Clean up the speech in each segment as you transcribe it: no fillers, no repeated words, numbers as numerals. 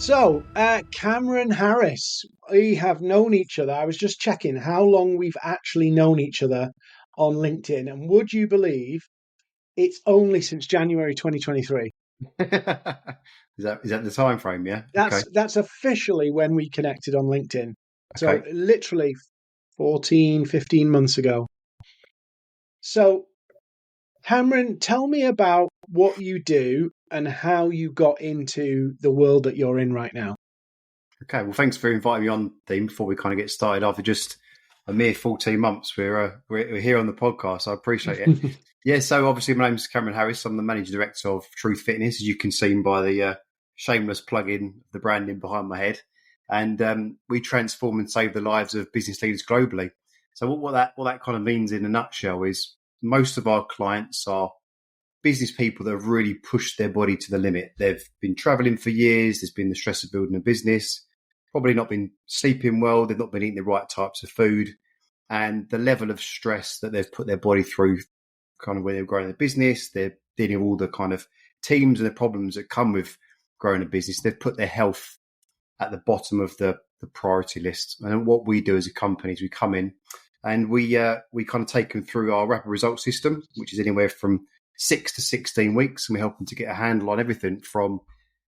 Cameron Harris, we have known each other. I was just checking how long we've actually known each other on LinkedIn, and would you believe it's only since January 2023? Is that the time frame? Yeah. Okay. That's officially when we connected on LinkedIn. So Okay. literally 14, 15 months ago. So Cameron, tell me about what you do and how you got into the world that you're in right now. Okay. Well, thanks for inviting me on, Dean. Before we kind of get started, after just a mere 14 months, we're here on the podcast. I appreciate it. Yeah. So obviously, my name's Cameron Harris. I'm the managing director of Truth Fitness, as you can see by the shameless plug-in, the branding behind my head. And we transform and save the lives of business leaders globally. So what that kind of means in a nutshell is most of our clients are business people that have really pushed their body to the limit. They've been traveling for years. There's been the stress of building a business, probably not been sleeping well. They've not been eating the right types of food. And the level of stress that they've put their body through kind of when they're growing their business, they're dealing with all the kind of teams and the problems that come with growing a business. They've put their health at the bottom of the priority list. And what we do as a company is we come in and we kind of take them through our rapid results system, which is anywhere from 6 to 16 weeks. And we help them to get a handle on everything from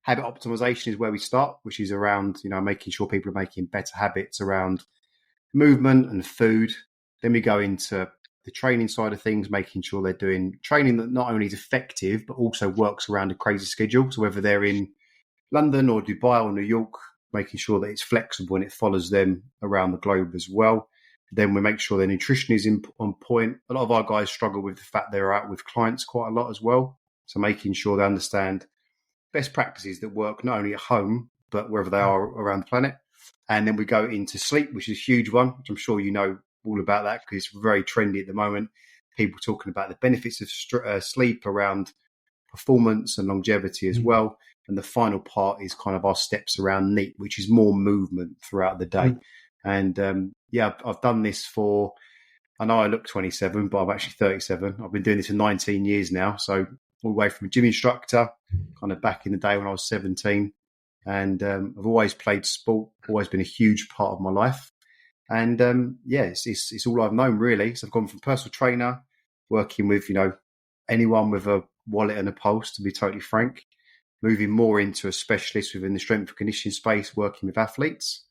habit optimization is where we start, which is around, making sure people are making better habits around movement and food. Then we go into the training side of things, making sure they're doing training that not only is effective, but also works around a crazy schedule. So whether they're in London or Dubai or New York, making sure that it's flexible and it follows them around the globe as well. Then we make sure their nutrition is on point. A lot of our guys struggle with the fact they're out with clients quite a lot as well. So making sure they understand best practices that work not only at home, but wherever they are around the planet. And then we go into sleep, which is a huge one, which I'm sure you know all about that because it's very trendy at the moment. People talking about the benefits of sleep around performance and longevity as well. And the final part is kind of our steps around NEAT, which is more movement throughout the day. And I've done this for, I know I look 27, but I'm actually 37. I've been doing this for 19 years now. So all the way from a gym instructor, kind of back in the day when I was 17. And I've always played sport, always been a huge part of my life. And it's all I've known really. So I've gone from personal trainer, working with, anyone with a wallet and a pulse, to be totally frank, moving more into a specialist within the strength and conditioning space, working with athletes,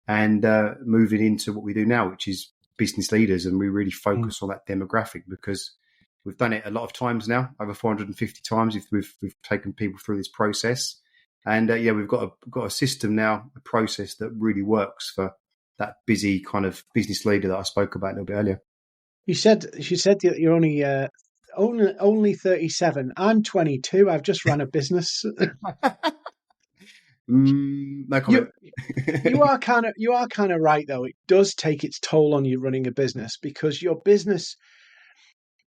and moving into what we do now, which is business leaders. And we really focus on that demographic because we've done it a lot of times now, over 450 times. We've taken people through this process. And we've got a system now, a process that really works for that busy kind of business leader that I spoke about a little bit earlier. She said that you're only 37. I'm 22. I've just run a business. No comment. You are kind of right though. It does take its toll on you running a business because your business,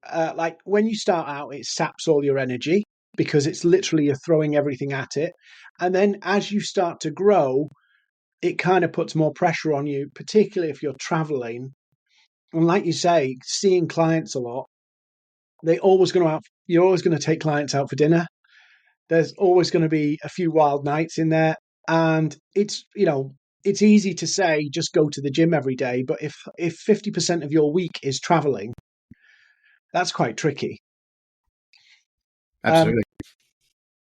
like when you start out, it saps all your energy because it's literally you're throwing everything at it, and then as you start to grow, it kind of puts more pressure on you, particularly if you're traveling. And like you say, seeing clients a lot, you're always going to take clients out for dinner. There's always going to be a few wild nights in there. And it's easy to say, just go to the gym every day. But if 50% of your week is traveling, that's quite tricky. Absolutely.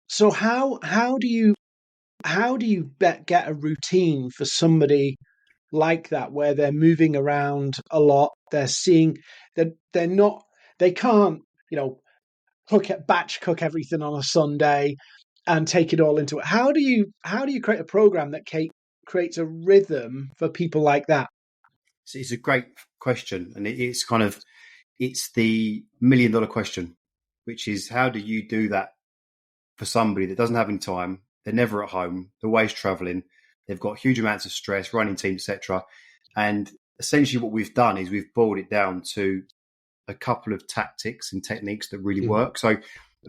So how do you get a routine for somebody like that, where they're moving around a lot, they're seeing that they can't, batch cook everything on a Sunday and take it all into it. How do you create a program that creates a rhythm for people like that? It's a great question, and it's the $1 million question, which is how do you do that for somebody that doesn't have any time? They're never at home. They're always traveling. They've got huge amounts of stress, running teams, etc. And essentially what we've done is we've boiled it down to a couple of tactics and techniques that really work. So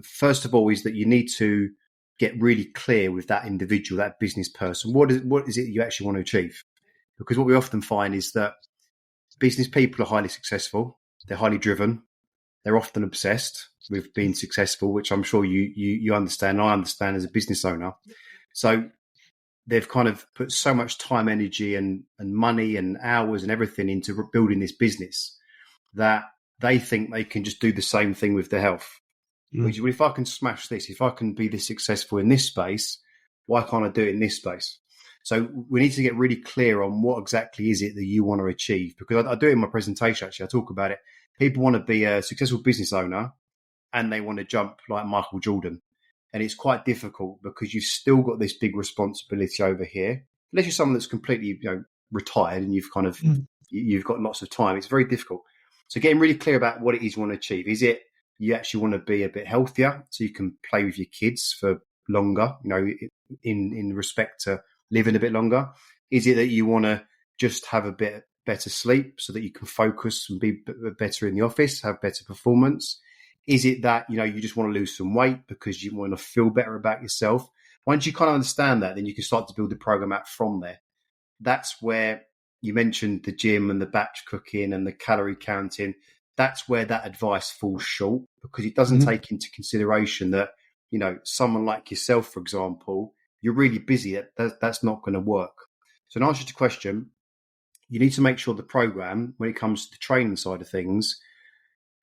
first of all is that you need to get really clear with that individual, that business person. What is it you actually want to achieve? Because what we often find is that business people are highly successful. They're highly driven. They're often obsessed with being successful, which I'm sure you understand. I understand as a business owner. So they've kind of put so much time, energy, and money and hours and everything into building this business that they think they can just do the same thing with their health. Which, if I can smash this, if I can be this successful in this space, why can't I do it in this space? So we need to get really clear on what exactly is it that you want to achieve. Because I do it in my presentation, actually. I talk about it. People want to be a successful business owner and they want to jump like Michael Jordan. And it's quite difficult because you've still got this big responsibility over here. Unless you're someone that's completely retired and you've kind of you've got lots of time, it's very difficult. So getting really clear about what it is you want to achieve. Is it you actually want to be a bit healthier so you can play with your kids for longer, in respect to living a bit longer? Is it that you want to just have a bit better sleep so that you can focus and be better in the office, have better performance? Is it that, you just want to lose some weight because you want to feel better about yourself? Once you kind of understand that, then you can start to build the program out from there. That's where you mentioned the gym and the batch cooking and the calorie counting. That's where that advice falls short because it doesn't take into consideration that, someone like yourself, for example, you're really busy. That's not going to work. So in answer to your question, you need to make sure the program, when it comes to the training side of things,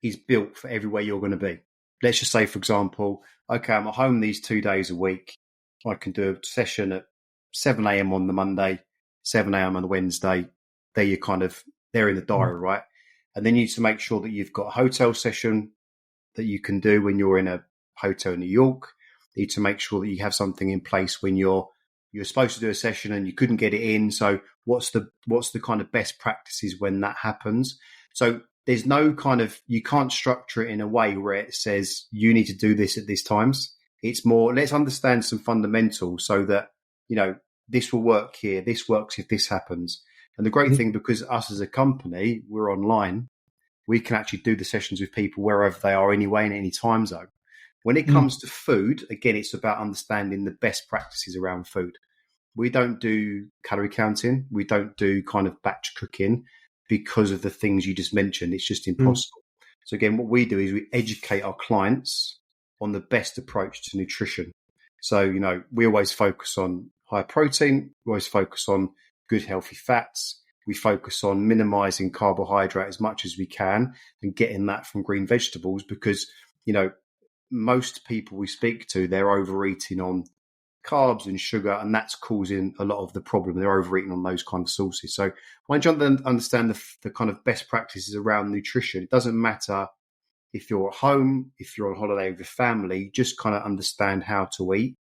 is built for everywhere you're going to be. Let's just say, for example, okay, I'm at home these 2 days a week. I can do a session at 7 a.m. on the Monday, 7 a.m. on the Wednesday. They're in the diary, right? And then you need to make sure that you've got a hotel session that you can do when you're in a hotel in New York. You need to make sure that you have something in place when you're supposed to do a session and you couldn't get it in. So what's the kind of best practices when that happens? So there's no you can't structure it in a way where it says you need to do this at these times. It's more, let's understand some fundamentals so that, this will work here. This works if this happens. And the great thing, because us as a company, we're online, we can actually do the sessions with people wherever they are anyway in any time zone. When it comes to food, again, it's about understanding the best practices around food. We don't do calorie counting. We don't do kind of batch cooking because of the things you just mentioned. It's just impossible. So again, what we do is we educate our clients on the best approach to nutrition. So, we always focus on high protein. We always focus on good, healthy fats. We focus on minimizing carbohydrate as much as we can and getting that from green vegetables because, most people we speak to, they're overeating on carbs and sugar, and that's causing a lot of the problem. They're overeating on those kind of sources. So once you understand the kind of best practices around nutrition, it doesn't matter if you're at home, if you're on holiday with your family, just kind of understand how to eat.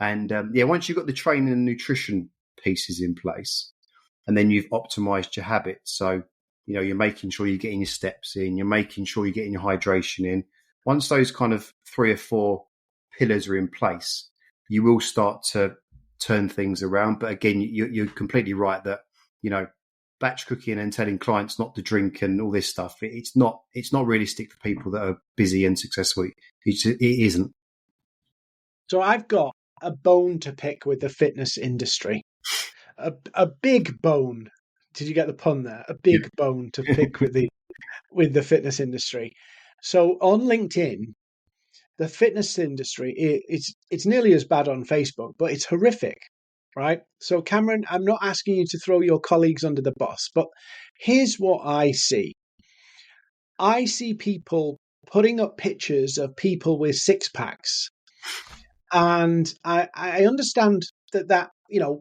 And once you've got the training and nutrition pieces in place, and then you've optimized your habits. So, you're making sure you're getting your steps in, you're making sure you're getting your hydration in. Once those kind of 3 or 4 pillars are in place, you will start to turn things around. But again, you're completely right that, batch cooking and telling clients not to drink and all this stuff, it's not realistic for people that are busy and successful. It isn't. So I've got a bone to pick with the fitness industry. A big bone. Did you get the pun there? A big bone to pick with the fitness industry. So on LinkedIn, the fitness industry, it's nearly as bad on Facebook, but it's horrific, right? So Cameron, I'm not asking you to throw your colleagues under the bus, but here's what I see. I see people putting up pictures of people with six packs. And I understand that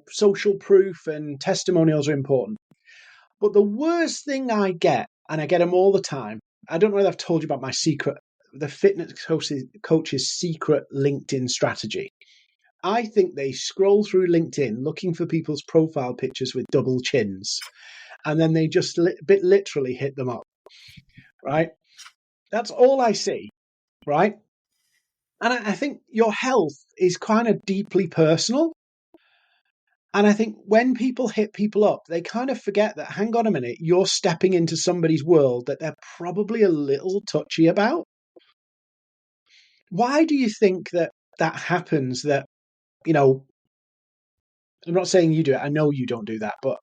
social proof and testimonials are important. But the worst thing I get, and I get them all the time, I don't know whether I've told you about the fitness coach's secret LinkedIn strategy. I think they scroll through LinkedIn looking for people's profile pictures with double chins, and then they just literally hit them up, right? That's all I see, right? And I think your health is kind of deeply personal. And I think when people hit people up, they kind of forget that, hang on a minute, you're stepping into somebody's world that they're probably a little touchy about. Why do you think that happens? That, I'm not saying you do it. I know you don't do that. But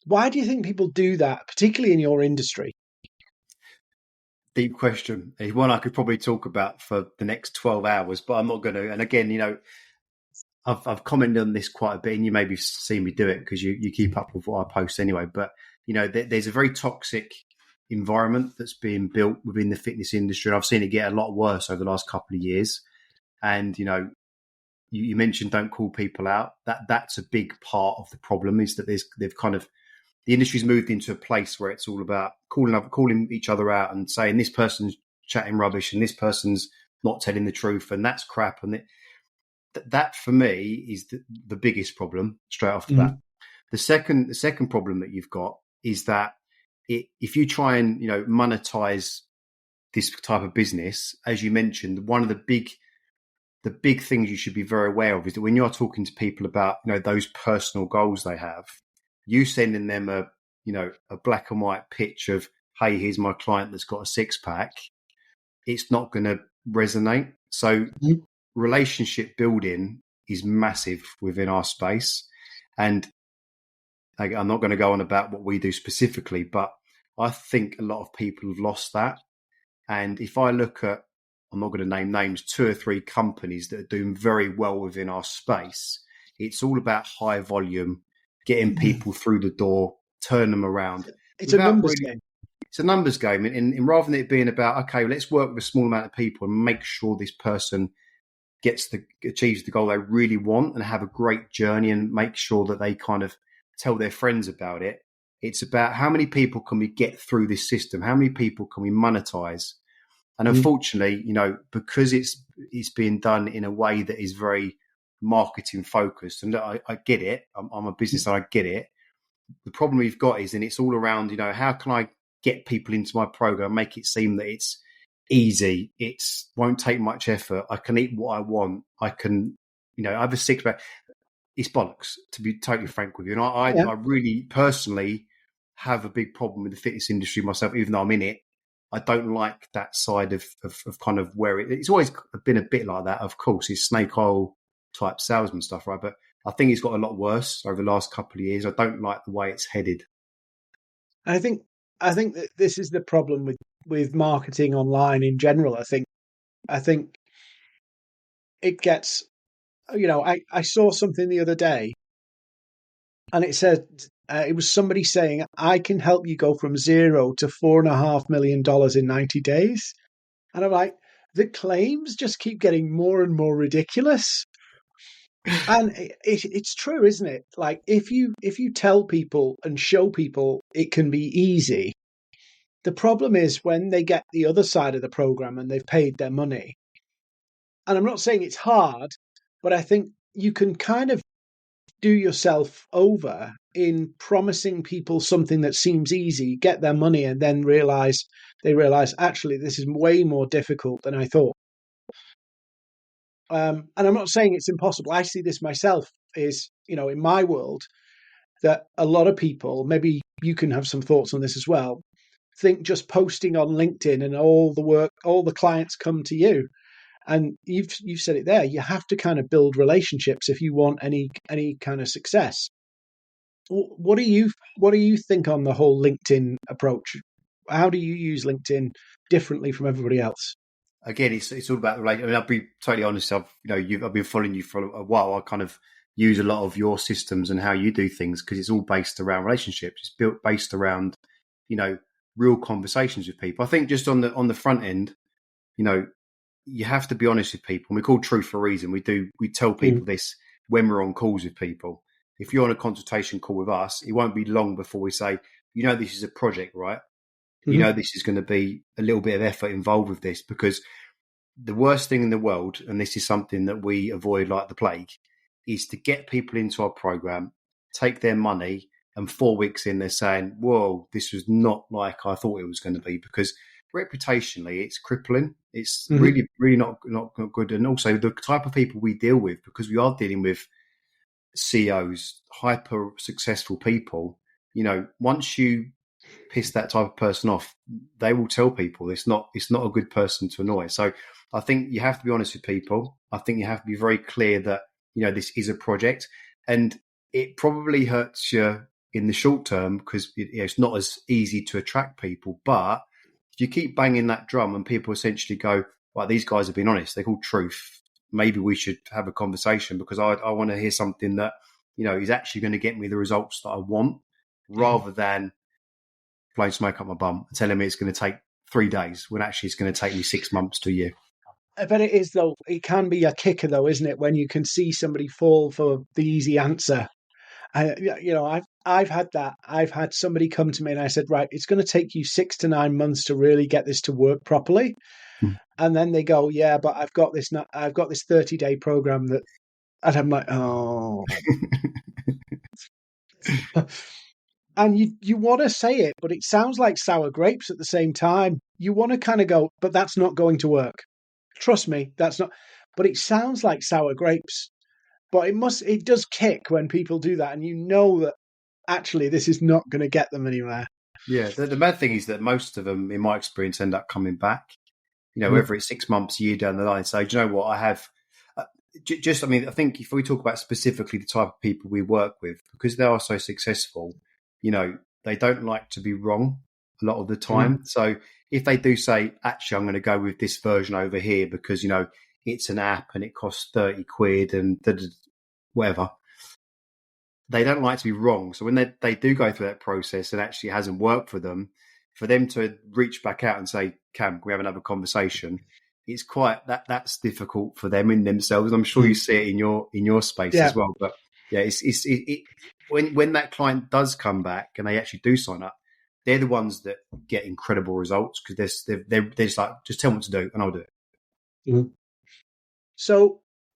why do you think people do that, particularly in your industry? Deep question. It's one I could probably talk about for the next 12 hours, but I'm not going to. And again, I've commented on this quite a bit, and you maybe seen me do it because you keep up with what I post anyway. But there's a very toxic environment that's being built within the fitness industry, and I've seen it get a lot worse over the last couple of years. And you mentioned don't call people out. That's a big part of the problem, is that the industry's moved into a place where it's all about calling each other out and saying this person's chatting rubbish and this person's not telling the truth, and that's crap. And that for me is the biggest problem straight off the bat. The second problem that you've got is that if you try and monetize this type of business, as you mentioned, one of the big things you should be very aware of is that when you're talking to people about those personal goals they have, you sending them a black and white pitch of, hey, here's my client that's got a six pack, it's not going to resonate. So relationship building is massive within our space. And I'm not going to go on about what we do specifically, but I think a lot of people have lost that. And if I look at, I'm not going to name names, 2 or 3 companies that are doing very well within our space, it's all about high volume, getting people through the door, turn them around. It's a numbers game. It's a numbers game. And rather than it being about, okay, let's work with a small amount of people and make sure this person achieves the goal they really want and have a great journey and make sure that they kind of tell their friends about it. It's about how many people can we get through this system? How many people can we monetize? And unfortunately, because it's being done in a way that is very marketing focused, and I get it. I'm a business and I get it. The problem we've got is, and it's all around, how can I get people into my program, make it seem that it's easy, won't take much effort, I can eat what I want, I can, I have a six pack. It's bollocks, to be totally frank with you. And I really personally have a big problem with the fitness industry myself, even though I'm in it. I don't like that side of kind of where it's always been a bit like that. Of course, it's snake oil type salesman stuff, right? But I think it's got a lot worse over the last couple of years. I don't like the way it's headed. I think that this is the problem with marketing online in general. I think it gets, I saw something the other day, and it said it was somebody saying, I can help you go from $0 to $4.5 million in 90 days. And I'm like, the claims just keep getting more and more ridiculous. And it's true, isn't it? Like if you tell people and show people it can be easy, the problem is when they get the other side of the program and they've paid their money. And I'm not saying it's hard, but I think you can kind of do yourself over in promising people something that seems easy, get their money, and then realize actually this is way more difficult than I thought. And I'm not saying it's impossible. I see this myself is, in my world, that a lot of people, maybe you can have some thoughts on this as well, think just posting on LinkedIn and all the clients come to you. And you've said it there. You have to kind of build relationships if you want any kind of success. What do you think on the whole LinkedIn approach? How do you use LinkedIn differently from everybody else? Again, it's all about the relationship. I mean, I'll be totally honest. I've been following you for a while. I kind of use a lot of your systems and how you do things because it's all based around relationships. It's based around real conversations with people. I think just on the front end, you have to be honest with people. And we call truth for a reason. We tell people this when we're on calls with people. If you're on a consultation call with us, it won't be long before we say, this is a project, right? This is going to be a little bit of effort involved with this, because the worst thing in the world, and this is something that we avoid like the plague, is to get people into our program, take their money, and 4 weeks in, they're saying, whoa, this was not like I thought it was going to be, because reputationally, it's crippling. It's really, really not good. And also the type of people we deal with, because we are dealing with CEOs, hyper successful people, once you piss that type of person off, they will tell people it's not a good person to annoy. So I think you have to be honest with people. I think you have to be very clear that, this is a project, and it probably hurts you in the short term because it's not as easy to attract people. But if you keep banging that drum and people essentially go, right, these guys have been honest, they're called truth. maybe we should have a conversation because I want to hear something that, is actually going to get me the results that I want rather than blowing smoke up my bum and telling me it's going to take 3 days when actually it's going to take me 6 months to a year. I bet it is, though. It can be a kicker, though, isn't it? When you can see somebody fall for the easy answer. I've had that. I've had somebody come to me and I said, right, it's going to take you 6 to 9 months to really get this to work properly. And then they go, yeah, but I've got this 30-day program that, and I'm like, oh. And you want to say it, but it sounds like sour grapes at the same time. You want to kind of go, but that's not going to work. Trust me, that's not. But it sounds like sour grapes. But it does kick when people do that, and you know that actually this is not going to get them anywhere. Yeah, the bad thing is that most of them, in my experience, end up coming back. Whether it's 6 months, a year down the line. So, do you know what? I have I think if we talk about specifically the type of people we work with, because they are so successful, they don't like to be wrong a lot of the time. So if they do say, actually, I'm going to go with this version over here because, it's an app and it costs 30 quid and whatever, they don't like to be wrong. So when they do go through that process and actually it hasn't worked for them to reach back out and say, Cam, can we have another conversation? It's quite that's difficult for them in themselves. I'm sure you see it in your space as well. But yeah, when that client does come back and they actually do sign up, they're the ones that get incredible results because they're just like, just tell me what to do and I'll do it. Mm-hmm.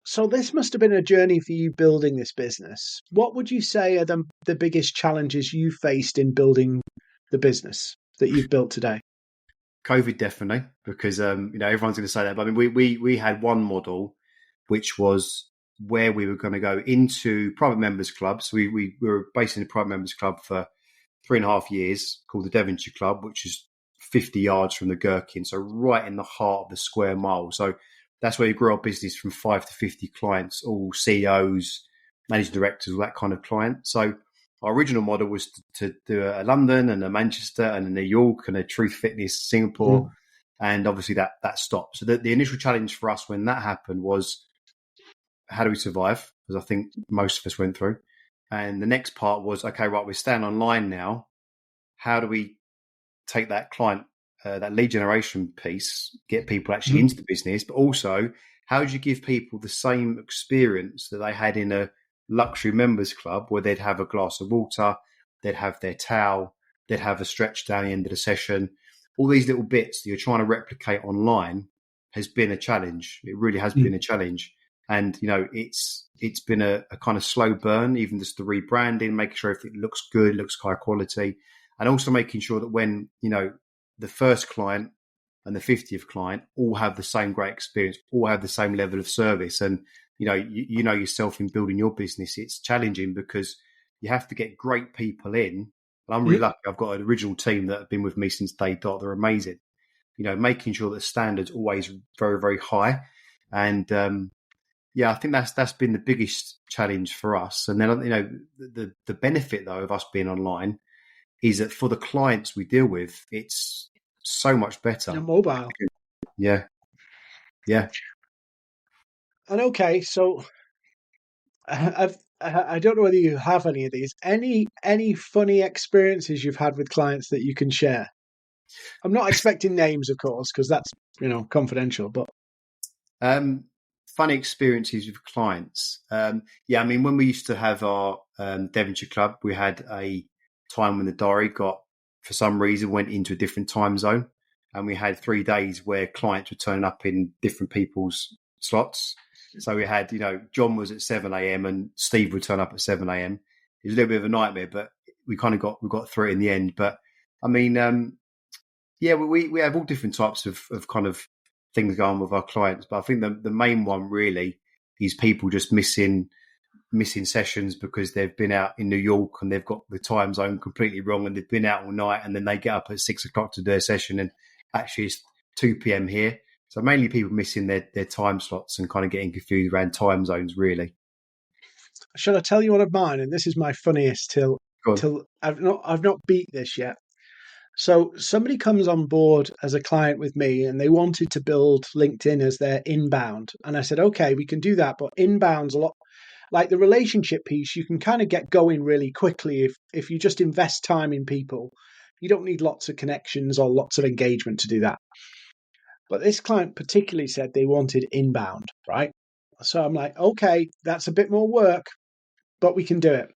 So this must have been a journey for you building this business. What would you say are the biggest challenges you faced in building the business that you've built today? COVID, definitely, because everyone's going to say that. But I mean, we had one model, which was where we were going to go into private members clubs. We were based in a private members club for 3.5 years, called the Devonshire Club, which is 50 yards from the Gherkin, so right in the heart of the square mile. So that's where you grew our business from 5 to 50 clients, all CEOs, managing directors, all that kind of client. So our original model was to do a London and a Manchester and a New York and a Truth Fitness Singapore. And obviously that stopped. So the initial challenge for us when that happened was, how do we survive? Because I think most of us went through. And the next part was, okay, right, we're staying online now. How do we take that client, that lead generation piece, get people actually into the business, but also how do you give people the same experience that they had in a luxury members club where they'd have a glass of water, they'd have their towel, they'd have a stretch down the end of the session. All these little bits that you're trying to replicate online has been a challenge. It really has been a challenge. And, it's been a kind of slow burn, even just the rebranding, making sure everything looks good, looks high quality, and also making sure that when, the first client and the 50th client all have the same great experience, all have the same level of service. And, you know yourself in building your business, it's challenging because you have to get great people in. And I'm really lucky. I've got an original team that have been with me since day dot. They're amazing. Making sure that the standard's always very, very high. And, I think that's been the biggest challenge for us. And then, the benefit, though, of us being online is that for the clients we deal with, it's so much better. You're mobile. Yeah. And okay, so I don't know whether you have any of these. Any funny experiences you've had with clients that you can share? I'm not expecting names, of course, because that's confidential. But funny experiences with clients. When we used to have our Devonshire Club, we had a time when the diary for some reason, went into a different time zone, and we had 3 days where clients were turning up in different people's slots. So we had, John was at 7 a.m. and Steve would turn up at 7 a.m. It was a little bit of a nightmare, but we kind of got through it in the end. But I mean, we have all different types of kind of things going on with our clients. But I think the main one really is people just missing sessions because they've been out in New York and they've got the time zone completely wrong and they've been out all night and then they get up at 6 o'clock to do their session and actually it's 2 p.m. here. So mainly people missing their time slots and kind of getting confused around time zones, really. Shall I tell you one of mine? And this is my funniest till I've not beat this yet. So somebody comes on board as a client with me and they wanted to build LinkedIn as their inbound. And I said, okay, we can do that. But inbound's a lot like the relationship piece, you can kind of get going really quickly if you just invest time in people. You don't need lots of connections or lots of engagement to do that. But this client particularly said they wanted inbound, right? So I'm like, okay, that's a bit more work, but we can do it.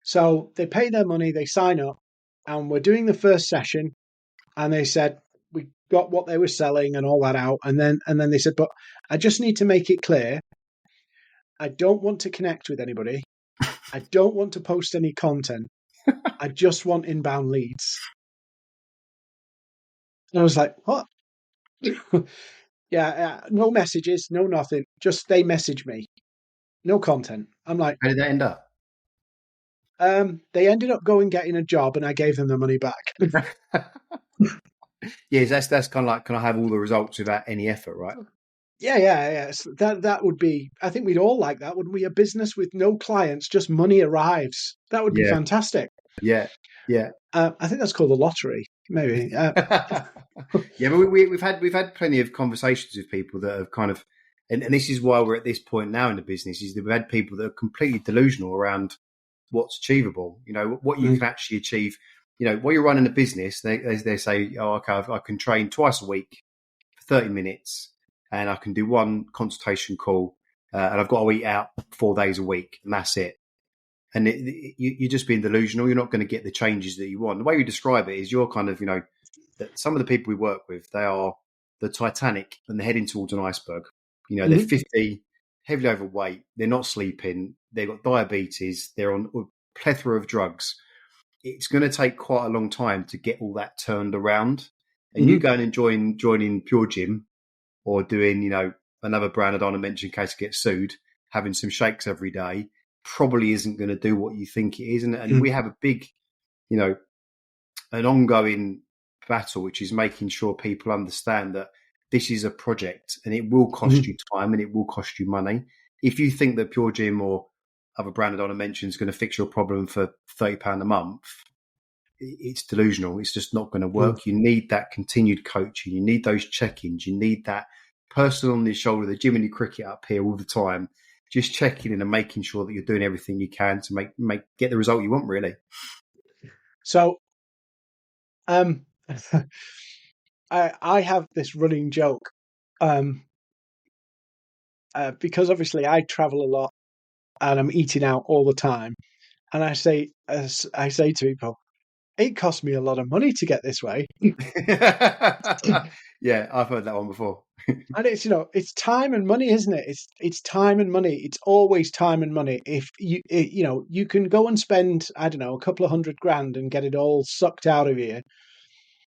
So they pay their money, they sign up, and we're doing the first session. And they said we got what they were selling and all that out, and then they said, but I just need to make it clear, I don't want to connect with anybody. I don't want to post any content. I just want inbound leads. And I was like, what? Yeah, no messages, no nothing. Just they message me, no content. I'm like, How did that end up? they ended up going getting a job, and I gave them the money back. Yes, that's kind of like, can I have all the results without any effort, right? Yeah. So that would be. I think we'd all like that, wouldn't we? A business with no clients, just money arrives. That would be Yeah, fantastic. yeah, yeah. I think that's called the lottery, maybe. Yeah, but we've had plenty of conversations with people that have kind of, and this is why we're at this point now in the business, is that we've had people that are completely delusional around what's achievable. You know, what you can actually achieve. You know, while you're running a business, they say, oh, okay, I can train twice a week for 30 minutes, and I can do one consultation call, and I've got to eat out 4 days a week, and that's it. And you're just being delusional. You're not going to get the changes that you want. The way you describe it is you're kind of, that some of the people we work with, they are the Titanic and they're heading towards an iceberg. You know, they're 50, heavily overweight. They're not sleeping. They've got diabetes. They're on a plethora of drugs. It's going to take quite a long time to get all that turned around. And you go and joining Pure Gym or doing, another brand I don't want to mention in case I get sued, having some shakes every day probably isn't going to do what you think it is. And we have a big, an ongoing battle, which is making sure people understand that this is a project and it will cost you time and it will cost you money. If you think that Pure Gym or other brand I don't want to mention is going to fix your problem for £30 a month, it's delusional. It's just not going to work. You need that continued coaching. You need those check-ins. You need that person on the shoulder, the Jiminy Cricket up here all the time, just checking in and making sure that you're doing everything you can to get the result you want, really. So, I have this running joke, because obviously I travel a lot and I'm eating out all the time, and I say to people, it cost me a lot of money to get this way. Yeah, I've heard that one before. And it's it's time and money, isn't it? It's time and money. It's always time and money. If you can go and spend, I don't know, a couple of $100,000 and get it all sucked out of you,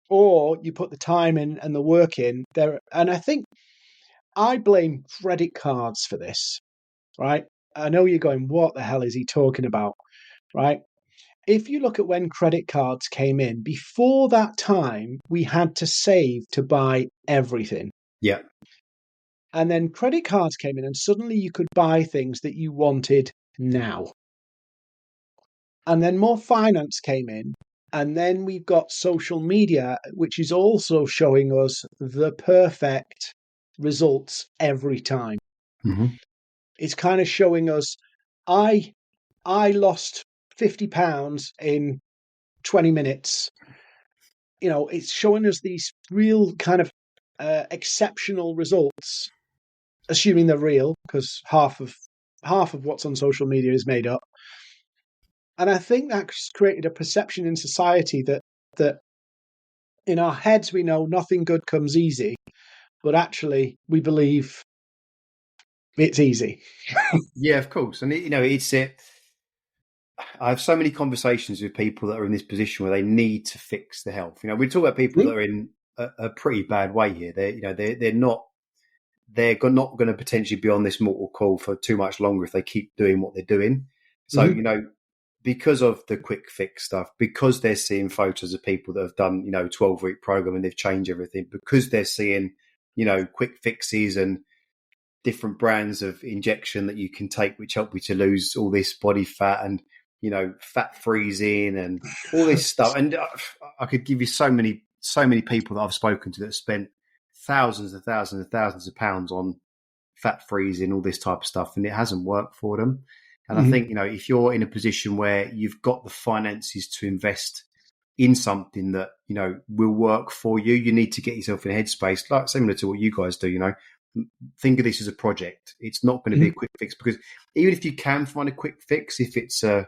or you put the time in and the work in there. And I think I blame credit cards for this, right? I know you're going, what the hell is he talking about, right? If you look at when credit cards came in, before that time, we had to save to buy everything. Yeah. And then credit cards came in and suddenly you could buy things that you wanted now. And then more finance came in. And then we've got social media, which is also showing us the perfect results every time. Mm-hmm. It's kind of showing us, I lost £50 in 20 minutes. It's showing us these real kind of exceptional results, assuming they're real, because half of what's on social media is made up. And I think that's created a perception in society that in our heads we know nothing good comes easy, but actually we believe it's easy. Yeah, of course. And it's it. I have so many conversations with people that are in this position where they need to fix their health. We talk about people that are in a pretty bad way here. They're not going to potentially be on this mortal coil for too much longer if they keep doing what they're doing. So, because of the quick fix stuff, because they're seeing photos of people that have done, 12-week program and they've changed everything, because they're seeing, quick fixes and different brands of injection that you can take, which help you to lose all this body fat. And, fat freezing and all this stuff. And I could give you so many people that I've spoken to that spent thousands and thousands and thousands of pounds on fat freezing, all this type of stuff, and it hasn't worked for them. And I think, if you're in a position where you've got the finances to invest in something that, will work for you, you need to get yourself in a headspace, like similar to what you guys do, think of this as a project. It's not going to be a quick fix, because even if you can find a quick fix, if it's a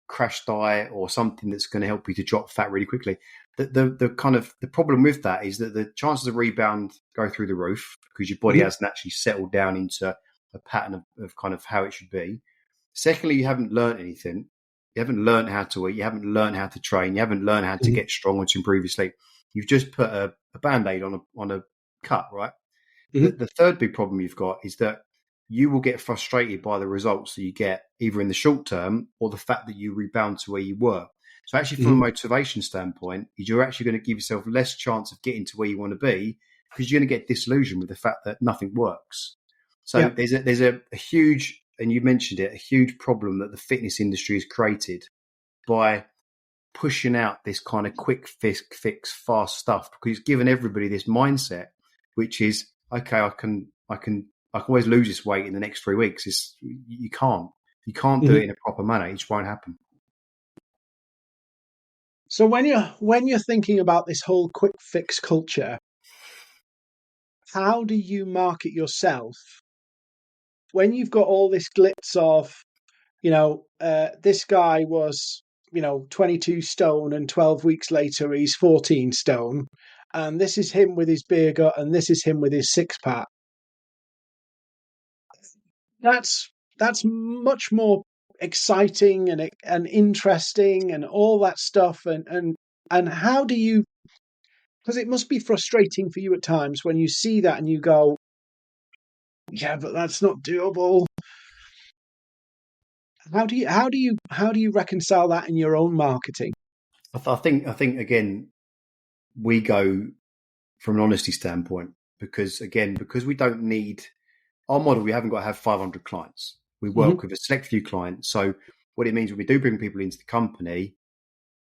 crash diet or something that's going to help you to drop fat really quickly, the problem with that is that the chances of rebound go through the roof, because your body hasn't actually settled down into a pattern of kind of how it should be. Secondly, you haven't learned anything. You haven't learned how to eat. You haven't learned how to train. You haven't learned how to get strong or to improve your sleep. You've just put a Band-Aid on a cut, right? The third big problem you've got is that you will get frustrated by the results that you get either in the short term or the fact that you rebound to where you were. So actually, from a motivation standpoint, is you're actually going to give yourself less chance of getting to where you want to be, because you're going to get disillusioned with the fact that nothing works. So there's a huge, and you mentioned it, a huge problem that the fitness industry has created by pushing out this kind of quick fix, fast stuff, because it's given everybody this mindset, which is, okay, I can always lose this weight in the next 3 weeks. You can't do it in a proper manner. It just won't happen. So when you're thinking about this whole quick fix culture, how do you market yourself when you've got all this glitz of, this guy was, 22 stone and 12 weeks later he's 14 stone, and this is him with his beer gut and this is him with his six pack? That's much more exciting and interesting and all that stuff. And how do you, because it must be frustrating for you at times when you see that and you go, yeah, but that's not doable. How do you reconcile that in your own marketing? I think again, we go from an honesty standpoint, because we don't need our model. We haven't got to have 500 clients. We work with a select few clients. So what it means when we do bring people into the company,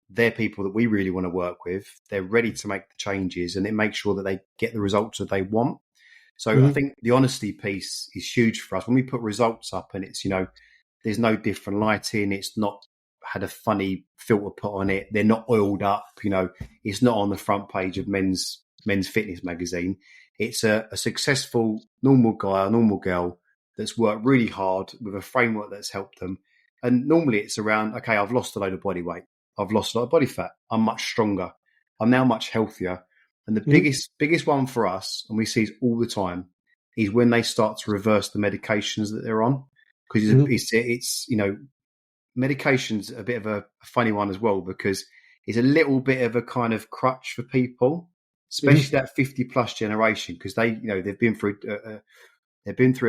they're people that we really want to work with. They're ready to make the changes, and it makes sure that they get the results that they want. So I think the honesty piece is huge for us. When we put results up and it's, there's no different lighting, it's not had a funny filter put on it, they're not oiled up, it's not on the front page of Men's Fitness magazine. It's a successful normal guy or normal girl that's worked really hard with a framework that's helped them. And normally it's around, okay, I've lost a load of body weight. I've lost a lot of body fat. I'm much stronger. I'm now much healthier. And the biggest one for us, and we see it all the time, is when they start to reverse the medications that they're on. Because it's medication's a bit of a funny one as well, because it's a little bit of a kind of crutch for people, especially that 50 plus generation, because they've been through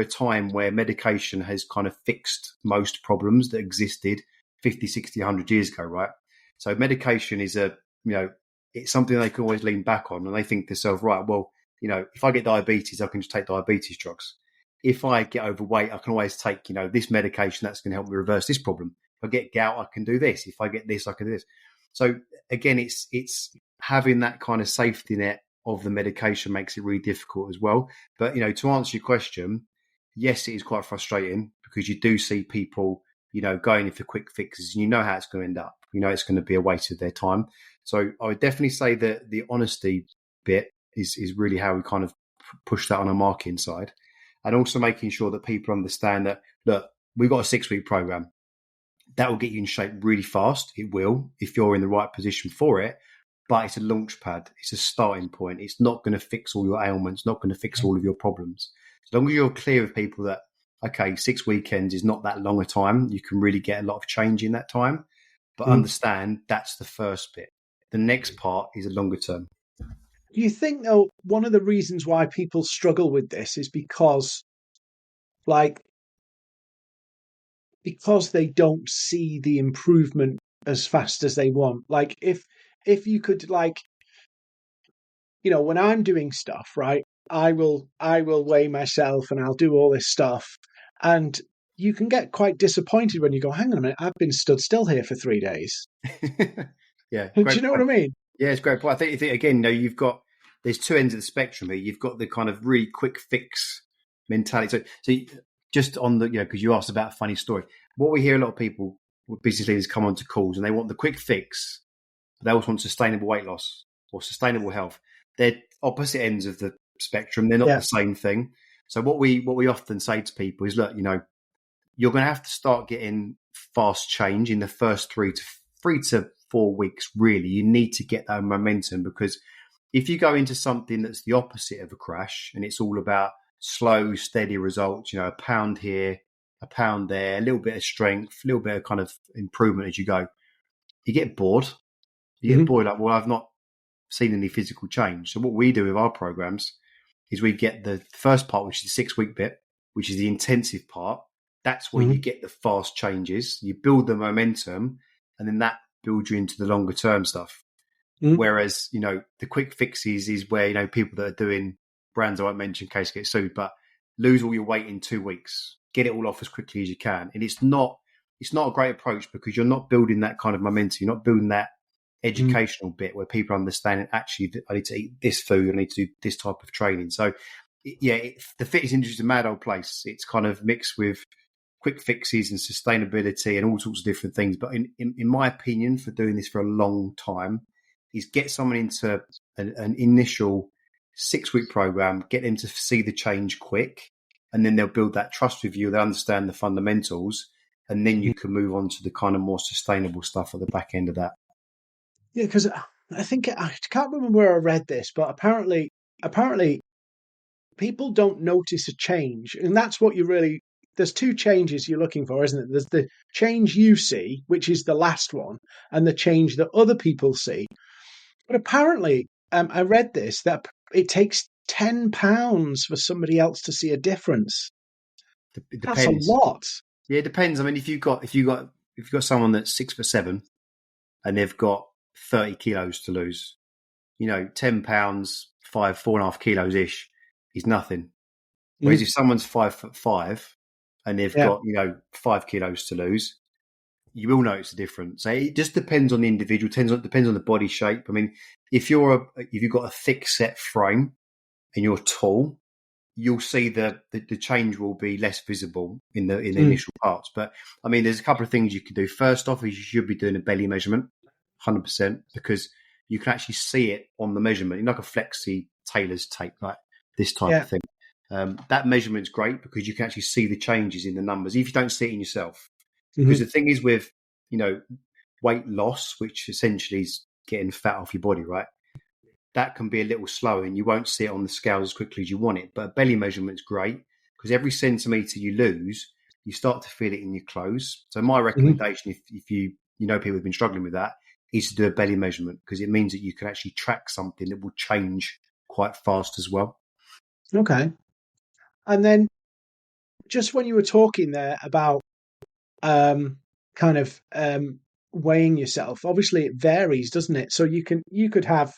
a time where medication has kind of fixed most problems that existed 50, 60, 100 years ago, right? So medication is it's something they can always lean back on, and they think to themselves, right, well, if I get diabetes, I can just take diabetes drugs. If I get overweight, I can always take, this medication that's going to help me reverse this problem. If I get gout, I can do this. If I get this, I can do this. So again, it's having that kind of safety net of the medication makes it really difficult as well. But, to answer your question, yes, it is quite frustrating, because you do see people, going in for quick fixes, and how it's going to end up. It's going to be a waste of their time. So I would definitely say that the honesty bit is really how we kind of push that on our marketing side. And also making sure that people understand that, look, we've got a 6-week program that will get you in shape really fast. It will, if you're in the right position for it, but it's a launch pad. It's a starting point. It's not going to fix all your ailments, not going to fix all of your problems. As long as you're clear with people that, okay, 6 weekends is not that long a time. You can really get a lot of change in that time, but understand that's the first bit. The next part is a longer term. Do you think, though, one of the reasons why people struggle with this is because they don't see the improvement as fast as they want? Like, if you could, when I'm doing stuff, right, I will weigh myself and I'll do all this stuff. And you can get quite disappointed when you go, hang on a minute, I've been stood still here for 3 days. Yeah, Do great you know point. what I mean? Yeah, it's a great point. I think again, you've got there's two ends of the spectrum here. You've got the kind of really quick fix mentality. So just on the because you asked about a funny story. What we hear a lot of people, business leaders, come onto calls and they want the quick fix. But they also want sustainable weight loss or sustainable health. They're opposite ends of the spectrum. They're not the same thing. So what we often say to people is, look, you're going to have to start getting fast change in the first 3 to 4 weeks. Really, you need to get that momentum, because if you go into something that's the opposite of a crash and it's all about slow, steady results, a pound here, a pound there, a little bit of strength, a little bit of kind of improvement as you go, you get bored. You get bored, like, well, I've not seen any physical change. So what we do with our programs is we get the first part, which is the 6-week bit, which is the intensive part. That's where you get the fast changes. You build the momentum, and then that builds you into the longer term stuff. Whereas, the quick fixes is where, people that are doing brands I won't mention in case I get sued, but lose all your weight in 2 weeks, get it all off as quickly as you can. And it's not a great approach, because you're not building that kind of momentum. You're not building that educational bit where people understand, actually, I need to eat this food, I need to do this type of training. So the fitness industry is a mad old place. It's kind of mixed with quick fixes and sustainability and all sorts of different things. But in my opinion, for doing this for a long time, is get someone into an initial 6-week program, get them to see the change quick, and then they'll build that trust with you. They'll understand the fundamentals, and then you can move on to the kind of more sustainable stuff at the back end of that. Yeah, because I think I can't remember where I read this, but apparently people don't notice a change, and that's what you really. There's 2 changes you're looking for, isn't it? There's the change you see, which is the last one, and the change that other people see. But apparently, I read this that it takes £10 for somebody else to see a difference. It That's a depends. lot. Yeah, it depends. I mean, if you've got someone that's 6'7" and they've got 30 kilos to lose, £10, 4.5 kilos ish is nothing. Whereas if someone's 5'5" and they've got 5 kilos to lose, you will notice a difference. So it just depends on the individual. Depends on the body shape. I mean, if you've got a thick set frame and you're tall, you'll see the change will be less visible in the initial parts. But I mean, there's a couple of things you can do. First off, is you should be doing a belly measurement, 100%, because you can actually see it on the measurement, like a flexi tailor's tape, like this type of thing. That measurement is great because you can actually see the changes in the numbers if you don't see it in yourself. Because the thing is with weight loss, which essentially is getting fat off your body, right? That can be a little slower and you won't see it on the scales as quickly as you want it. But a belly measurement is great because every centimetre you lose, you start to feel it in your clothes. So my recommendation, if you know people have been struggling with that, is to do a belly measurement, because it means that you can actually track something that will change quite fast as well. Okay. And then just when you were talking there about weighing yourself, obviously it varies, doesn't it? So you could have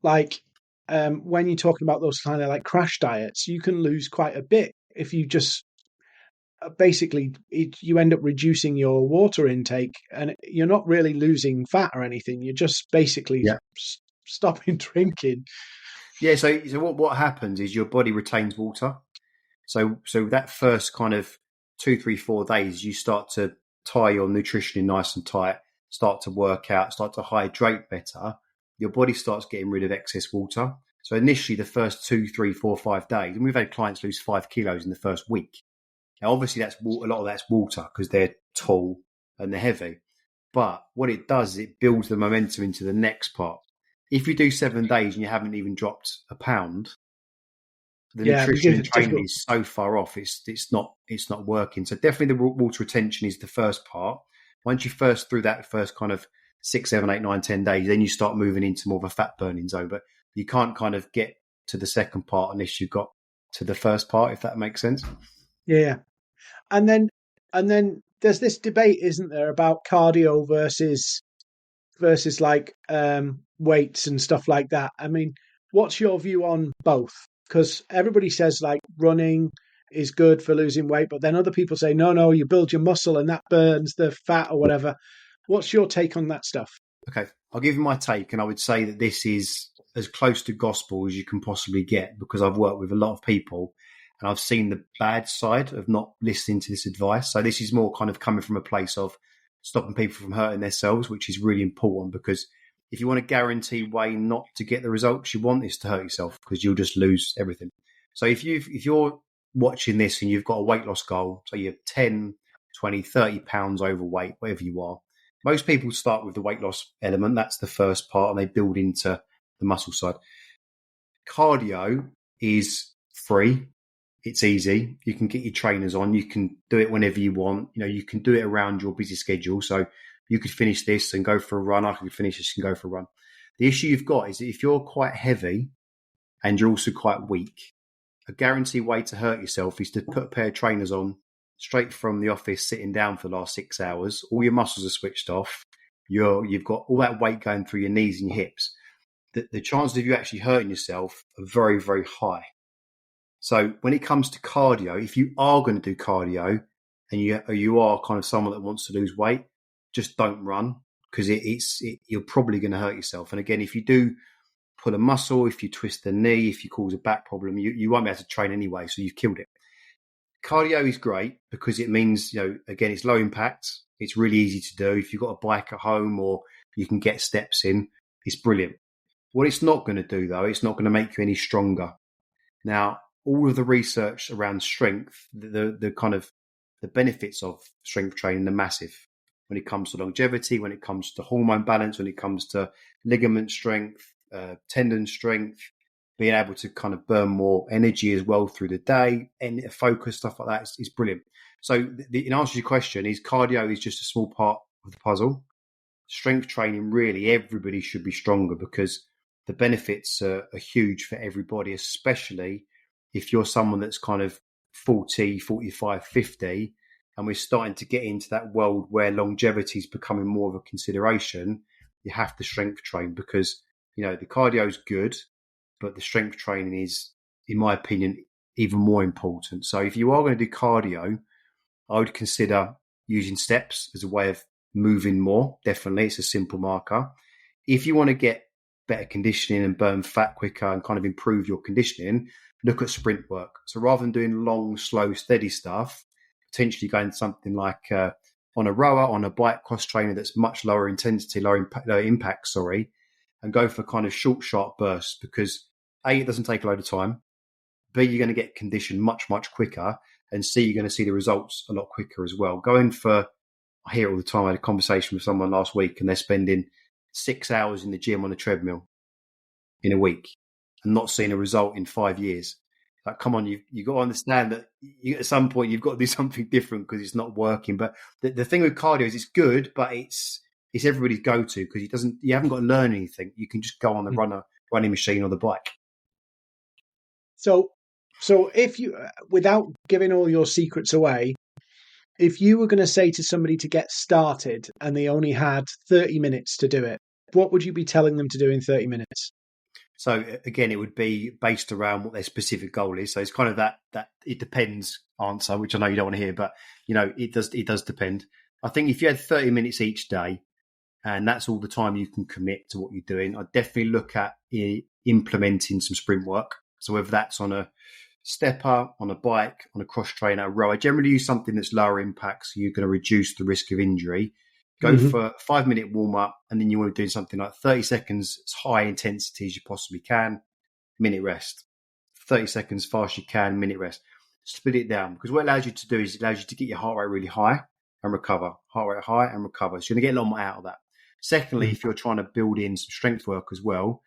like when you're talking about those kind of like crash diets, you can lose quite a bit if you just you end up reducing your water intake, and you're not really losing fat or anything. You're just basically stopping drinking. Yeah. So what happens is your body retains water. So that first kind of 2, 3, 4 days, you start to tie your nutrition in nice and tight, start to work out, start to hydrate better. Your body starts getting rid of excess water. So initially, the first 2, 3, 4, 5 days, and we've had clients lose 5 kilos in the first week. Now, obviously, a lot of that's water because they're tall and they're heavy. But what it does is it builds the momentum into the next part. If you do 7 days and you haven't even dropped a pound, the nutrition and training is so far off, it's not working. So definitely the water retention is the first part. Once you through that first kind of 6, 7, 8, 9, 10 days, then you start moving into more of a fat burning zone. But you can't kind of get to the second part unless you've got to the first part, if that makes sense. Yeah. And then there's this debate, isn't there, about cardio versus like weights and stuff like that. I mean, what's your view on both? Because everybody says like running is good for losing weight, but then other people say, no, you build your muscle and that burns the fat or whatever. What's your take on that stuff? Okay, I'll give you my take, and I would say that this is as close to gospel as you can possibly get, because I've worked with a lot of people and I've seen the bad side of not listening to this advice. So this is more kind of coming from a place of stopping people from hurting themselves, which is really important, because if you want a guaranteed way not to get the results you want, is to hurt yourself, because you'll just lose everything. So if you're watching this and you've got a weight loss goal, so you're 10, 20, 30 pounds overweight, whatever you are, most people start with the weight loss element. That's the first part, and they build into the muscle side. Cardio is free. It's easy. You can get your trainers on. You can do it whenever you want. You can do it around your busy schedule. So you could finish this and go for a run. I could finish this and go for a run. The issue you've got is that if you're quite heavy and you're also quite weak, a guaranteed way to hurt yourself is to put a pair of trainers on straight from the office, sitting down for the last 6 hours. All your muscles are switched off. You've got all that weight going through your knees and your hips. The chances of you actually hurting yourself are very, very high. So when it comes to cardio, if you are going to do cardio and you are kind of someone that wants to lose weight, just don't run, because you're probably going to hurt yourself. And again, if you do pull a muscle, if you twist the knee, if you cause a back problem, you won't be able to train anyway, so you've killed it. Cardio is great because it means, again, it's low impact. It's really easy to do. If you've got a bike at home or you can get steps in, it's brilliant. What it's not going to do, though, it's not going to make you any stronger. Now, all of the research around strength, the kind of the benefits of strength training are massive when it comes to longevity, when it comes to hormone balance, when it comes to ligament strength, tendon strength, being able to kind of burn more energy as well through the day, and focus, stuff like that is brilliant. So in answer to your question, is cardio is just a small part of the puzzle. Strength training, really, everybody should be stronger, because the benefits are huge for everybody, especially if you're someone that's kind of 40, 45, 50, and we're starting to get into that world where longevity is becoming more of a consideration. You have to strength train, because, the cardio is good, but the strength training is, in my opinion, even more important. So if you are going to do cardio, I would consider using steps as a way of moving more. Definitely, it's a simple marker. If you want to get better conditioning and burn fat quicker and kind of improve your conditioning, look at sprint work. So rather than doing long, slow, steady stuff, potentially going something like on a rower, on a bike cross trainer that's much lower intensity, lower impact, and go for kind of short, sharp bursts, because A, it doesn't take a load of time. B, you're going to get conditioned much, much quicker. And C, you're going to see the results a lot quicker as well. I hear it all the time. I had a conversation with someone last week, and they're spending 6 hours in the gym on a treadmill in a week and not seeing a result in 5 years. Like, come on, you've got to understand that at some point you've got to do something different, because it's not working. But the thing with cardio is it's good, but it's everybody's go-to, because you haven't got to learn anything. You can just go on the running machine or the bike. So if you, without giving all your secrets away, if you were going to say to somebody to get started and they only had 30 minutes to do it, what would you be telling them to do in 30 minutes? So again, it would be based around what their specific goal is. So it's kind of that it depends answer, which I know you don't want to hear, but it does depend. I think if you had 30 minutes each day, and that's all the time you can commit to what you're doing, I'd definitely look at implementing some sprint work. So whether that's on a stepper, on a bike, on a cross trainer, a row, I generally use something that's lower impact, so you're going to reduce the risk of injury. Go for a 5-minute warm up, and then you want to do something like 30 seconds as high intensity as you possibly can, minute rest. 30 seconds fast you can, minute rest. Split it down, because what it allows you to do is it allows you to get your heart rate really high and recover. Heart rate high and recover. So you're going to get a lot more out of that. Secondly, if you're trying to build in some strength work as well,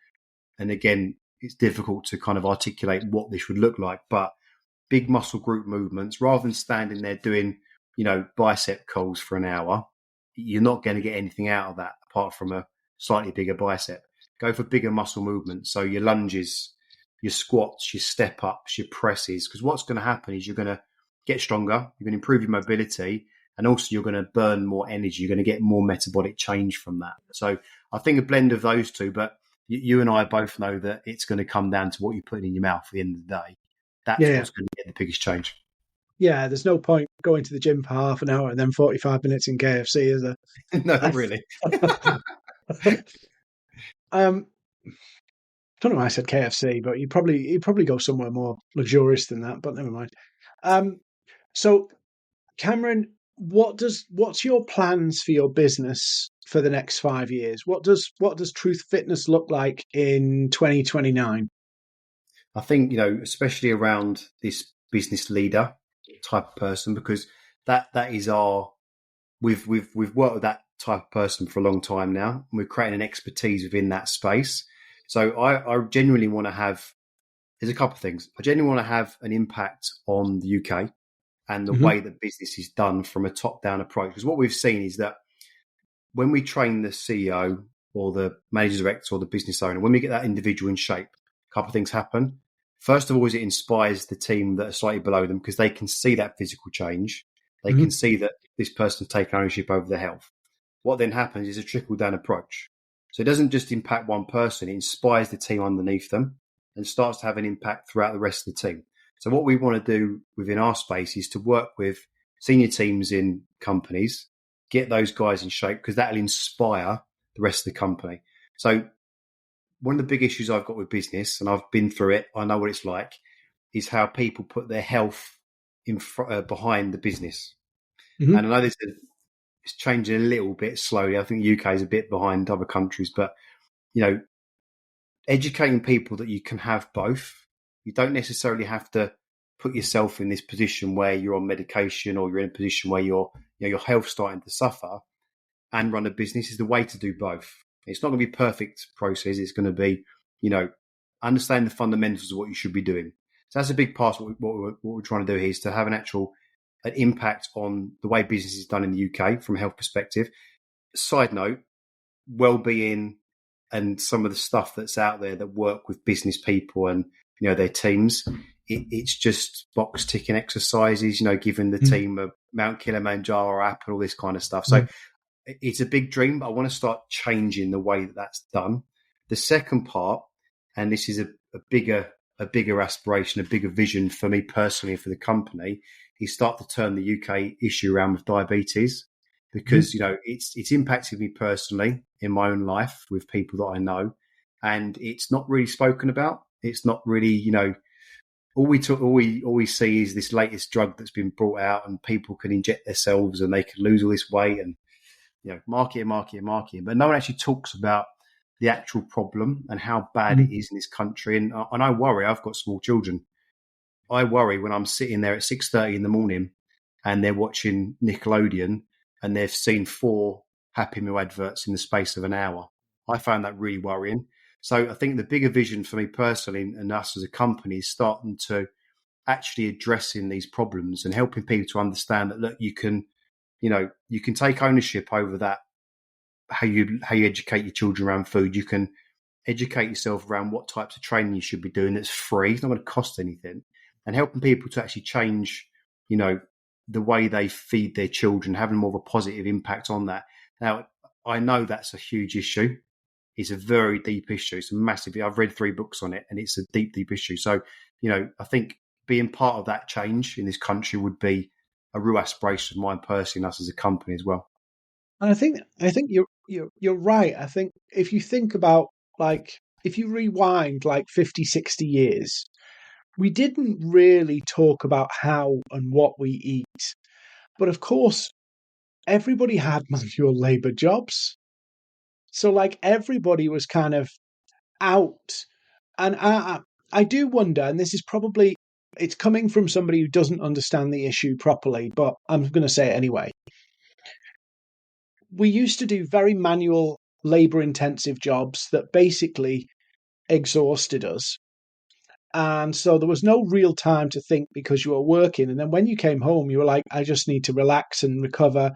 and again, it's difficult to kind of articulate what this would look like, but big muscle group movements, rather than standing there doing, bicep curls for an hour, you're not going to get anything out of that apart from a slightly bigger bicep. Go for bigger muscle movements. So your lunges, your squats, your step ups, your presses, because what's going to happen is you're going to get stronger, you're going to improve your mobility, and also you're going to burn more energy. You're going to get more metabolic change from that. So I think a blend of those two, but you and I both know that it's going to come down to what you put in your mouth at the end of the day. That's what's going to get the biggest change. Yeah, there's no point going to the gym for half an hour and then 45 minutes in KFC, is there? No, not really. um, don't know why I said KFC, but you probably go somewhere more luxurious than that. But never mind. So Cameron, what's your plans for your business for the next 5 years? What does Truth Fitness look like in 2029? I think, especially around this business leader type of person, because that is our we've worked with that type of person for a long time now, and we're creating an expertise within that space. So I genuinely want to have. There's a couple of things. I genuinely want to have an impact on the UK and the Hmm. way that business is done from a top-down approach. Because what we've seen is that when we train the CEO or the manager director or the business owner, when we get that individual in shape, a couple of things happen. First of all, is it inspires the team that are slightly below them because they can see that physical change. They can Hmm. see that this person's taken ownership over their health. What then happens is a trickle down approach. So it doesn't just impact one person, it inspires the team underneath them and starts to have an impact throughout the rest of the team. So what we want to do within our space is to work with senior teams in companies, get those guys in shape because that'll inspire the rest of the company. So one of the big issues I've got with business, and I've been through it, I know what it's like, is how people put their health behind the business. Hmm. And I know it's changing a little bit slowly. I think the UK is a bit behind other countries, but you know, educating people that you can have both. You don't necessarily have to put yourself in this position where you're on medication or you're in a position where your health's starting to suffer, and run a business is the way to do both. It's not going to be a perfect process. It's going to be, understand the fundamentals of what you should be doing. So that's a big part of what we're trying to do here is to have an impact on the way business is done in the UK from a health perspective. Side note, well-being and some of the stuff that's out there that work with business people and their teams, it's just box ticking exercises, giving the team a Mount Kilimanjaro app and all this kind of stuff. So it's a big dream, but I want to start changing the way that that's done. The second part, and this is a bigger aspiration, a bigger vision for me personally and for the company, is start to turn the UK issue around with diabetes, because it's impacted me personally in my own life with people that I know, and it's not really spoken about. It's not really all we see is this latest drug that's been brought out, and people can inject themselves and they can lose all this weight and marketing, but no one actually talks about the actual problem and how bad it is in this country. And I worry. I've got small children. I worry when I'm sitting there at 6:30 in the morning and they're watching Nickelodeon and they've seen 4 Happy Meal adverts in the space of an hour. I found that really worrying. So I think the bigger vision for me personally and us as a company is starting to actually addressing these problems and helping people to understand that, look, you can take ownership over that, how you educate your children around food. You can educate yourself around what types of training you should be doing that's free. It's not going to cost anything. And helping people to actually change, the way they feed their children, having more of a positive impact on that. Now, I know that's a huge issue. It's a very deep issue. It's a massive. I've read 3 books on it, and it's a deep, deep issue. So, I think being part of that change in this country would be a real aspiration of mine personally, and us as a company as well. And I think you're right. I think if you think about, like, if you rewind like 50, 60 years, we didn't really talk about how and what we eat. But of course, everybody had manual labor jobs. So like everybody was kind of out. And I do wonder, and this is probably, it's coming from somebody who doesn't understand the issue properly, but I'm going to say it anyway. We used to do very manual, labor intensive jobs that basically exhausted us. And so there was no real time to think because you were working. And then when you came home, you were like, I just need to relax and recover.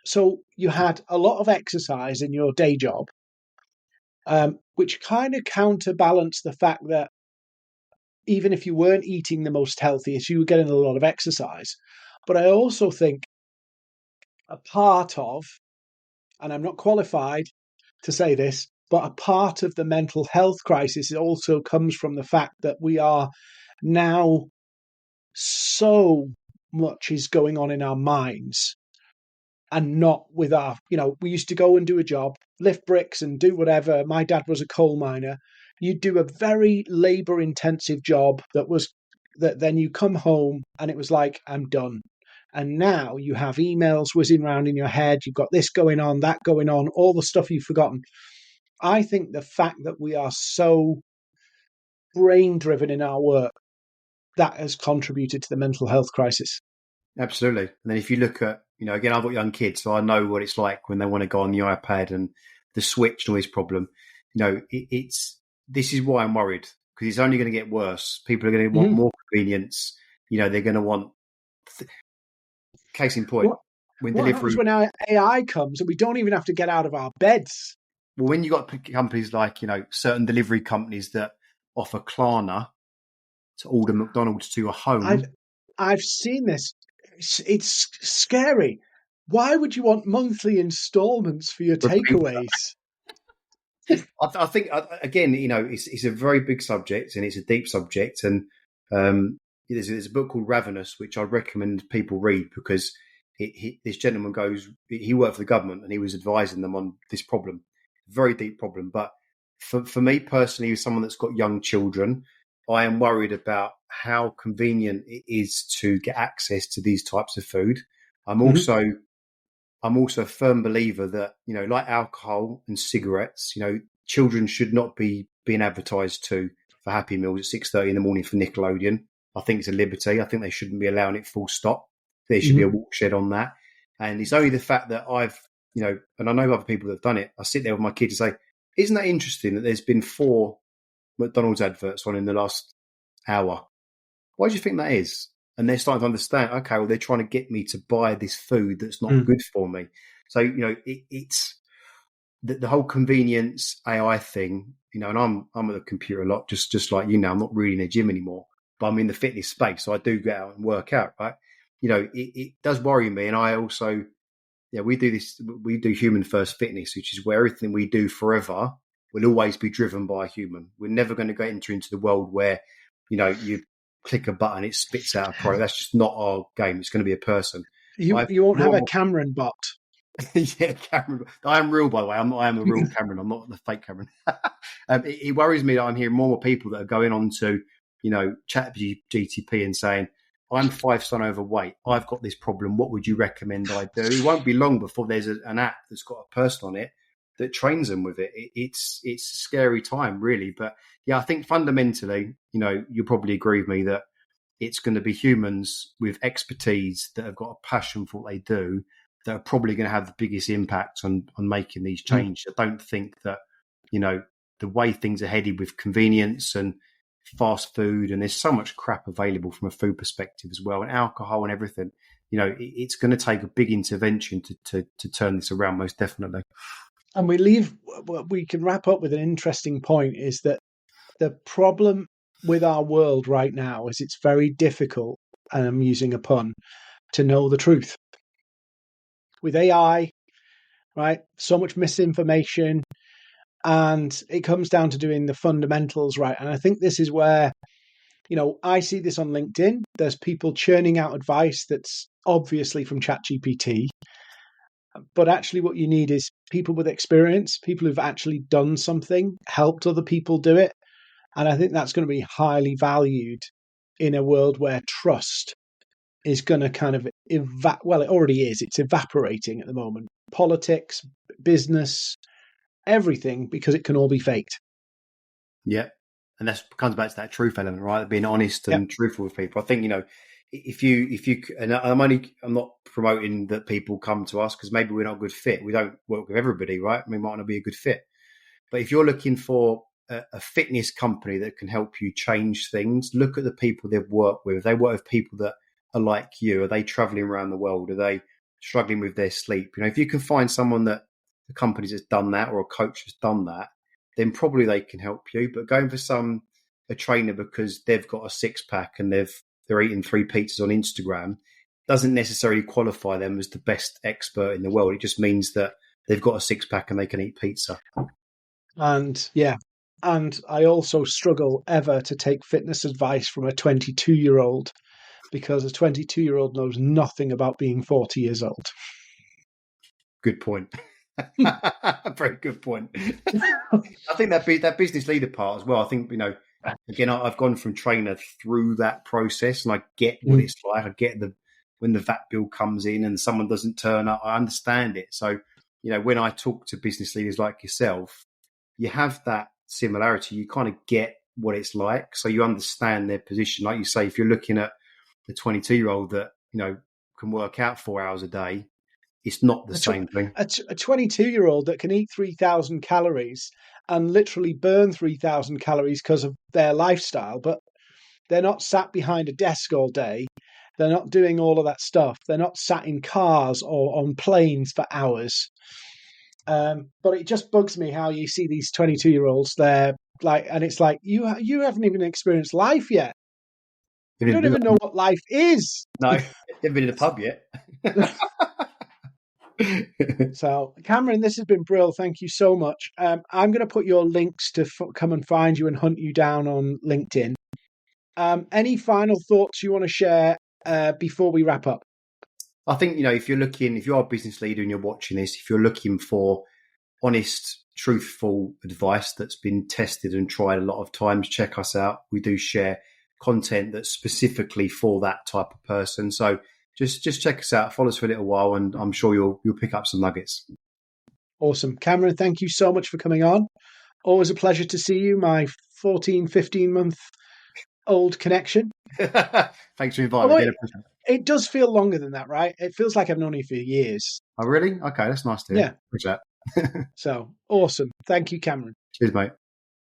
So you had a lot of exercise in your day job, which kind of counterbalanced the fact that even if you weren't eating the most healthiest, you were getting a lot of exercise. But I also think a part of, and I'm not qualified to say this, but a part of the mental health crisis also comes from the fact that we are now so much is going on in our minds and not with our, we used to go and do a job, lift bricks and do whatever. My dad was a coal miner. You'd do a very labor intensive job that then you come home and it was like, I'm done. And now you have emails whizzing around in your head. You've got this going on, that going on, all the stuff you've forgotten. I think the fact that we are so brain driven in our work, that has contributed to the mental health crisis. Absolutely. And then if you look at, again, I've got young kids, so I know what it's like when they want to go on the iPad and the switch noise problem. This is why I'm worried, because it's only going to get worse. People are going to want more convenience. They're going to want. Case in point, what happens when our AI comes and we don't even have to get out of our beds? Well, when you've got companies like, certain delivery companies that offer Klarna to order McDonald's to your home. I've seen this. It's scary. Why would you want monthly installments for your takeaways? I think, again, it's a very big subject and it's a deep subject. And there's a book called Ravenous, which I recommend people read, because this gentleman he worked for the government and he was advising them on this problem. Very deep problem. But for me personally, as someone that's got young children, I am worried about how convenient it is to get access to these types of food. I'm also a firm believer that, like alcohol and cigarettes, children should not be being advertised to for Happy Meals at 6:30 in the morning for Nickelodeon. I think it's a liberty. I think they shouldn't be allowing it full stop. There should be a watershed on that. And it's only the fact that I've, and I know other people that have done it. I sit there with my kids and say, isn't that interesting that there's been 4 McDonald's adverts on in the last hour? Why do you think that is? And they're starting to understand, okay, well, they're trying to get me to buy this food that's not good for me. So, it's the whole convenience AI thing, and I'm at the computer a lot, just like I'm not really in a gym anymore, but I'm in the fitness space. So I do get out and work out, right? It does worry me. And I also, we do human first fitness, which is where everything we do forever will always be driven by a human. We're never going to enter into the world where, you click a button, it spits out a product. That's just not our game. It's going to be a person. You won't have a Cameron bot. Yeah, Cameron. I am real, by the way. I am a real Cameron. I'm not the fake Cameron. It worries me that I'm hearing more people that are going on to, ChatGPT and saying, I'm 5 stone overweight. I've got this problem. What would you recommend I do? It won't be long before there's an app that's got a person on it that trains them with it. It's a scary time, really. But yeah, I think fundamentally, you'll probably agree with me that it's going to be humans with expertise that have got a passion for what they do that are probably going to have the biggest impact on making these changes. I don't think that, the way things are headed with convenience and fast food, and there's so much crap available from a food perspective as well, and alcohol and everything, it's going to take a big intervention to turn this around, most definitely. And we can wrap up with an interesting point, is that the problem with our world right now is it's very difficult, and I'm using a pun, to know the truth. With AI, right? So much misinformation, and it comes down to doing the fundamentals right. And I think this is where, I see this on LinkedIn. There's people churning out advice that's obviously from ChatGPT. But actually what you need is people with experience, people who've actually done something, helped other people do it. And I think that's going to be highly valued in a world where trust is going to kind of, it already is. It's evaporating at the moment. Politics, business, everything, because it can all be faked. Yeah. And that comes back to that truth element, right? Being honest and truthful with people. I think, if you, and I'm not promoting that people come to us because maybe we're not a good fit. We don't work with everybody, right? We might not be a good fit. But if you're looking for a fitness company that can help you change things, look at the people they've worked with. They work with people that are like you. Are they traveling around the world? Are they struggling with their sleep? If you can find someone that the company has done that, or a coach has done that, then probably they can help you. But going for a trainer because they've got a 6-pack and they're eating 3 pizzas on Instagram doesn't necessarily qualify them as the best expert in the world. It just means that they've got a 6-pack and they can eat pizza. And I also struggle ever to take fitness advice from a 22-year-old, because a 22-year-old knows nothing about being 40 years old. Good point. Very good point. I think that business leader part as well. I think, again, I've gone from trainer through that process, and I get what it's like. I get when the VAT bill comes in and someone doesn't turn up, I understand it. So, when I talk to business leaders like yourself, you have that similarity. You kind of get what it's like. So you understand their position. Like you say, if you're looking at the 22-year-old that, can work out 4 hours a day, it's not the same thing. A 22-year-old that can eat 3,000 calories and literally burn 3,000 calories because of their lifestyle, but they're not sat behind a desk all day. They're not doing all of that stuff. They're not sat in cars or on planes for hours. But it just bugs me how you see these 22-year-olds there, and it's like you haven't even experienced life yet. You don't even know what life is. No, you haven't been in a pub yet. So, Cameron, this has been brilliant. Thank you so much. I'm going to put your links to come and find you and hunt you down on LinkedIn. Any final thoughts you want to share before we wrap up? I think, if you're a business leader and you're watching this, if you're looking for honest, truthful advice that's been tested and tried a lot of times, check us out. We do share content that's specifically for that type of person. So just check us out, follow us for a little while, and I'm sure you'll pick up some nuggets. Awesome. Cameron, thank you so much for coming on. Always a pleasure to see you, my 14, 15-month-old connection. Thanks for inviting me. It does feel longer than that, right? It feels like I've known you for years. Oh, really? Okay, that's nice to hear. Yeah. So, awesome. Thank you, Cameron. Cheers, mate.